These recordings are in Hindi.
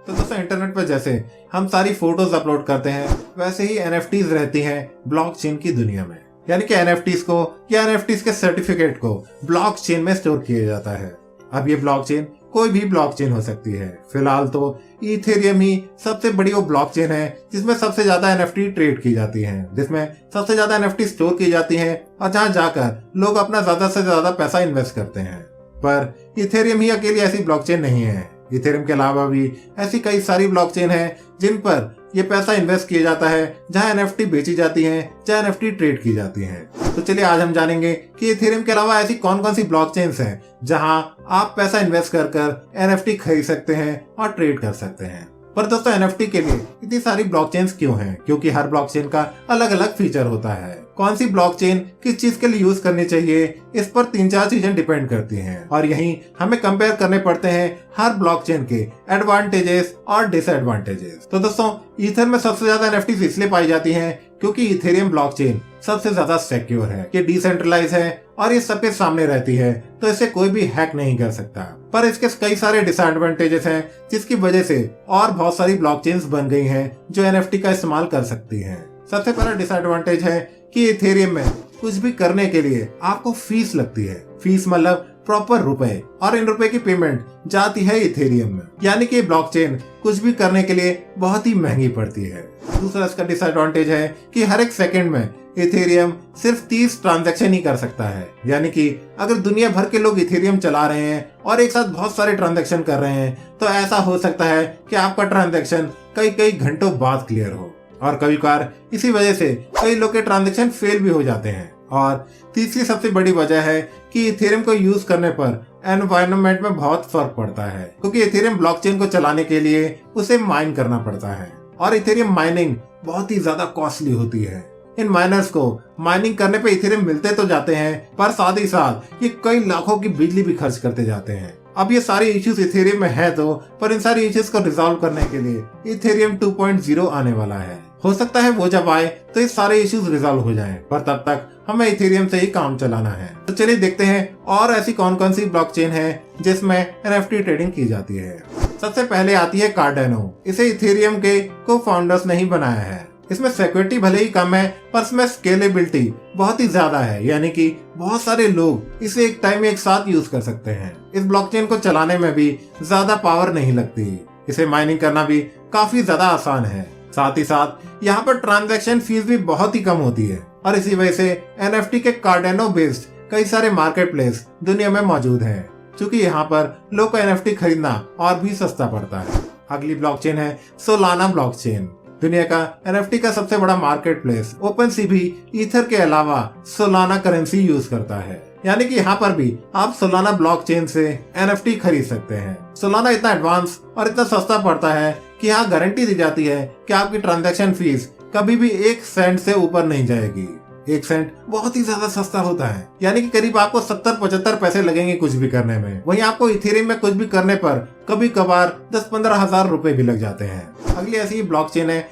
तो दोस्तों इंटरनेट पर जैसे हम सारी फोटोज अपलोड करते हैं वैसे ही एनएफटीज रहती हैं ब्लॉकचेन की दुनिया में। यानी कि एनएफटीज को या एनएफटीज के सर्टिफिकेट को ब्लॉकचेन में स्टोर किया जाता है। अब ये ब्लॉकचेन कोई भी ब्लॉकचेन हो सकती है। फिलहाल तो इथेरियम ही सबसे बड़ी वो ब्लॉकचेन है जिसमें सबसे ज्यादा एनएफटी ट्रेड की जाती है, जिसमें सबसे ज्यादा एनएफटी स्टोर की जाती है और जहां जाकर लोग अपना ज्यादा से ज्यादा पैसा इन्वेस्ट करते हैं। पर इथेरियम ही अकेली ऐसी ब्लॉकचेन नहीं है। इथेरियम के अलावा भी ऐसी कई सारी ब्लॉकचेन है जिन पर ये पैसा इन्वेस्ट किया जाता है, जहां एनएफटी बेची जाती हैं, जहां एनएफटी ट्रेड की जाती हैं। तो चलिए आज हम जानेंगे कि इथेरियम के अलावा ऐसी कौन कौन सी ब्लॉकचेन्स हैं जहां आप पैसा इन्वेस्ट कर एनएफटी खरीद सकते हैं और ट्रेड कर सकते हैं। पर दोस्तों एनएफटी के लिए इतनी सारी ब्लॉकचेन्स क्यों हैं? क्योंकि हर ब्लॉकचेन का अलग अलग फीचर होता है। कौन सी ब्लॉकचेन किस चीज के लिए यूज करनी चाहिए, इस पर 3-4 चीजें डिपेंड करती हैं और यही हमें कंपेयर करने पड़ते हैं हर ब्लॉकचेन के एडवांटेजेस और डिसएडवांटेजेस। तो दोस्तों ईथर में सबसे ज्यादा एनएफटीज इसलिए पाई जाती हैं क्योंकि इथेरियम ब्लॉकचेन सबसे ज्यादा सिक्योर है, ये डिसेंट्रलाइज है और ये सबके सामने रहती है, तो इसे कोई भी हैक नहीं कर सकता। पर इसके कई सारे डिसएडवांटेजेस हैं जिसकी वजह से और बहुत सारी ब्लॉकचेन्स बन गई हैं जो एनएफटी का इस्तेमाल कर सकती हैं। सबसे पहला डिसएडवांटेज है कि इथेरियम में कुछ भी करने के लिए आपको फीस लगती है। फीस मतलब प्रॉपर रुपए, और इन रुपए की पेमेंट जाती है इथेरियम में, यानी कि ब्लॉकचेन कुछ भी करने के लिए बहुत ही महंगी पड़ती है। दूसरा इसका डिसएडवांटेज है कि हर एक सेकंड में इथेरियम सिर्फ 30 ट्रांजैक्शन ही कर सकता है। यानी कि अगर दुनिया भर के लोग इथेरियम चला रहे हैं और एक साथ बहुत सारे ट्रांजैक्शन कर रहे हैं तो ऐसा हो सकता है कि आपका ट्रांजैक्शन कई घंटों बाद क्लियर हो, और कभी कभार इसी वजह से कई लोग के ट्रांजैक्शन फेल भी हो जाते हैं। और तीसरी सबसे बड़ी वजह है कि इथेरियम को यूज करने पर एनवायरनमेंट में बहुत फर्क पड़ता है, क्योंकि इथेरियम ब्लॉकचेन को चलाने के लिए उसे माइन करना पड़ता है और इथेरियम माइनिंग बहुत ही ज्यादा कॉस्टली होती है। इन माइनर्स को माइनिंग करने पे इथेरियम मिलते तो जाते हैं पर साथ ही साथ ये कई लाखों की बिजली भी खर्च करते जाते हैं। अब ये सारी इश्यूज इथेरियम में है तो, पर इन सारी इश्यूज को रिजॉल्व करने के लिए इथेरियम 2.0 आने वाला है। हो सकता है वो जब आए तो ये सारे इश्यूज रिजॉल्व हो जाएं, पर तब तक हमें इथेरियम से ही काम चलाना है। तो चलिए देखते हैं और ऐसी कौन कौन सी ब्लॉकचेन है जिसमें एनएफटी ट्रेडिंग की जाती है। सबसे पहले आती है कार्डेनो। इसे इथेरियम के को फाउंडर्स ने ही बनाया है। इसमें सिक्योरिटी भले ही कम है पर इसमें स्केलेबिलिटी बहुत ही ज्यादा है, यानी कि बहुत सारे लोग इसे एक टाइम में एक साथ यूज कर सकते हैं। इस ब्लॉकचेन को चलाने में भी ज्यादा पावर नहीं लगती। इसे माइनिंग करना भी काफी ज्यादा आसान है। साथ ही साथ यहाँ पर ट्रांजैक्शन फीस भी बहुत ही कम होती है और इसी वजह से एनएफटी के कार्डेनो बेस्ड कई सारे मार्केट प्लेस दुनिया में मौजूद हैं, क्योंकि यहाँ पर लोग को एनएफटी खरीदना और भी सस्ता पड़ता है। अगली ब्लॉकचेन है सोलाना ब्लॉकचेन। दुनिया का एनएफटी का सबसे बड़ा मार्केट प्लेस ओपनसी भी ईथर के अलावा सोलाना करेंसी यूज करता है, यानी कि यहाँ पर भी आप सोलाना ब्लॉकचेन से एनएफटी खरीद सकते हैं। सोलाना इतना एडवांस और इतना सस्ता पड़ता है कि यहाँ गारंटी दी जाती है कि आपकी ट्रांजैक्शन फीस कभी भी 1 सेंट से ऊपर नहीं जाएगी। 1 सेंट बहुत ही ज्यादा सस्ता होता है, यानी कि करीब आपको 70-75 पैसे लगेंगे कुछ भी करने में। वहीं आपको इथेरियम में कुछ भी करने पर कभी कभार 10-15 हजार रुपए भी लग जाते हैं। अगली ऐसी ब्लॉकचेन है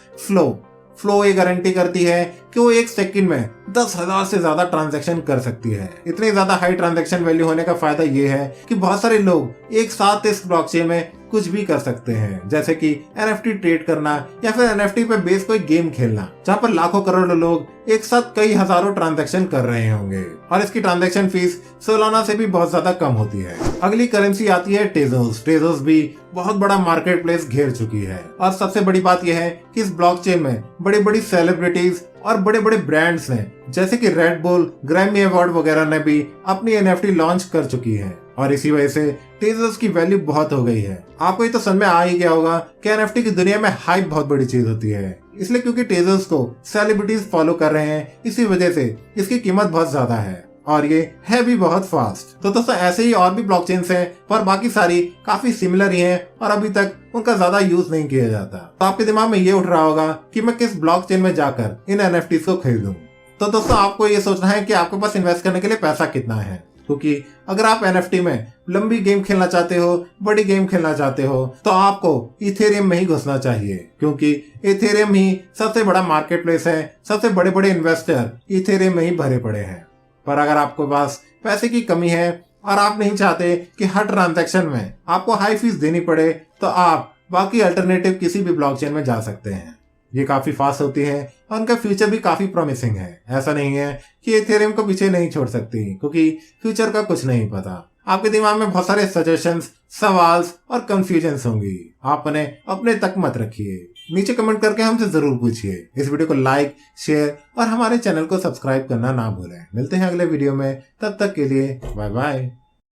फ्लो ये गारंटी करती है कि वो 1 सेकंड में 10,000 से ज्यादा ट्रांजैक्शन कर सकती है। इतनी ज्यादा हाई ट्रांजैक्शन वैल्यू होने का फायदा ये है कि बहुत सारे लोग एक साथ इस ब्लॉकचेन में कुछ भी कर सकते हैं, जैसे कि एनएफटी ट्रेड करना या फिर एनएफटी पे बेस कोई गेम खेलना, जहाँ पर लाखों करोड़ों लोग एक साथ कई हजारों ट्रांजैक्शन कर रहे होंगे। और इसकी ट्रांजैक्शन फीस सोलाना से भी बहुत ज्यादा कम होती है। अगली करेंसी आती है टेजोस। टेजोस भी बहुत बड़ा मार्केट प्लेस घेर चुकी है और सबसे बड़ी बात यह है कि इस ब्लॉकचेन में बड़ी बड़ी सेलिब्रिटीज और बड़े बड़े ब्रांड्स ने जैसे कि रेड बुल, ग्रैमी अवार्ड वगैरह ने भी अपनी एनएफटी लॉन्च कर चुकी है और इसी वजह से टेजर्स की वैल्यू बहुत हो गई है। आपको ये तो समझ में आ ही गया होगा कि एनएफटी की दुनिया में हाइप बहुत बड़ी चीज होती है, इसलिए क्योंकि टेजर्स को सेलिब्रिटीज फॉलो कर रहे हैं, इसी वजह से इसकी कीमत बहुत ज्यादा है और ये है भी बहुत फास्ट। तो दोस्तों ऐसे ही और भी ब्लॉकचेन्स हैं, पर बाकी सारी काफी सिमिलर ही हैं और अभी तक उनका ज्यादा यूज नहीं किया जाता। तो आपके दिमाग में ये उठ रहा होगा कि मैं किस ब्लॉकचेन में जाकर इन एनएफटीज को खरीदूं। तो दोस्तों आपको ये सोचना है कि आपके पास इन्वेस्ट करने के लिए पैसा कितना है, क्योंकि अगर आप एनएफटी में लंबी गेम खेलना चाहते हो, बड़ी गेम खेलना चाहते हो, तो आपको इथेरियम में ही घुसना चाहिए, क्योंकि इथेरियम ही सबसे बड़ा मार्केट प्लेस है। सबसे बड़े बड़े इन्वेस्टर इथेरियम में ही भरे पड़े हैं। पर अगर आपके पास पैसे की कमी है और आप नहीं चाहते कि हर ट्रांजैक्शन में आपको हाई फीस देनी पड़े, तो आप बाकी अल्टरनेटिव किसी भी ब्लॉकचेन में जा सकते हैं। ये काफी फास्ट होती है और उनका फ्यूचर भी काफी प्रॉमिसिंग है। ऐसा नहीं है कि इथेरियम को पीछे नहीं छोड़ सकती, क्योंकि फ्यूचर का कुछ नहीं पता। आपके दिमाग में बहुत सारे सजेशंस, सवाल और कंफ्यूजन्स होंगी। आप उन्हें अपने तक मत रखिए, नीचे कमेंट करके हमसे जरूर पूछिए। इस वीडियो को लाइक, शेयर और हमारे चैनल को सब्सक्राइब करना ना भूलें। मिलते हैं अगले वीडियो में, तब तक के लिए बाय बाय।